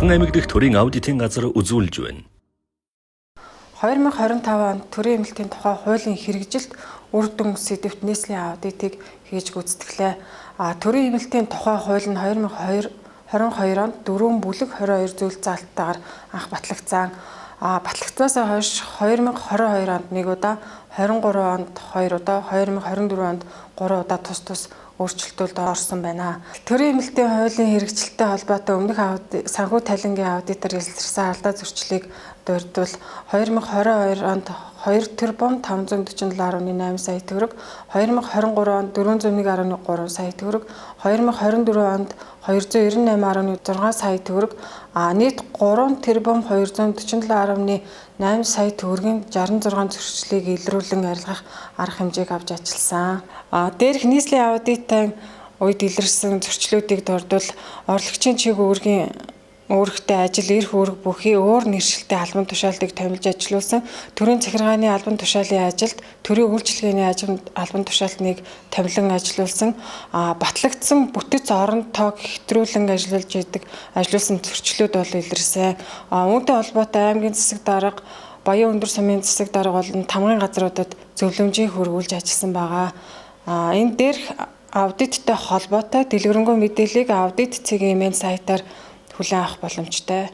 Бурхан аймаг дэх төрийн аудитын газар үзүүлж байна. 2025 онд төрийн эмнэлтийн тухай хуулийн хэрэгжилт үр дүн сэдвт нийслэлийн аудитыг хийж гүйцэтгэлээ. Төрийн эмнэлтийн тухай хууль нь 2022 онд 4 бүлэг 22 зүйл залтайгаар анх батлагдсан. Батлагдсанаас хойш 2022 онд 1 удаа, 23 онд 2 удаа, 2024 онд 3 удаа тус өөрчлөлтүүд орсон байна. Төрийн эмнэлтийн хуулийн хэрэгжилттэй холбоотой өмнөх санхүү талангийн аудитор илэрсэн алдаа зөрчлийг дурдвал 2022 онд 2 тэрбум 547.8 сая төгрөг, 2023 онд 401.3 сая төгрөг, 2024 онд 298.6 сая төгрөг, нийт 3 тэрбум 247.8 сая төгрөгийн 66 зөрчлийг илрүүлэн арилгах арга хэмжээг авч ажилласан. Дээрх нийслэлийн аудитын үед илэрсэн зөрчлүүдийг дурдвал орлогчийн чиг үүрэгтэй ажил, эрх үүрэг бүхий өөр нэршилтэй албан тушаалтыг томилж ажилуулсан, төрийн захиргааны албан тушаалын ажилд төрийн үйлчилгээний албан тушаалтныг томилон ажилуулсан, батлагдсан бүтэц орон тоог хэтрүүлэн ажилуулсан зөрчлүүд бол илэрсэн. Үүнтэй холбоотой аймгийн засаг дарга, Баян өндөр сумын засаг дарга болон тамгын газруудад зөвлөмжийг хөрвүүлж ажилласан байгаа. Энэ дээрх аудиттай холбоотой дэлгэрэнгүй мэдээллийг аудит цэгийн имэйл сайтаар хүлээн авах боломжтой.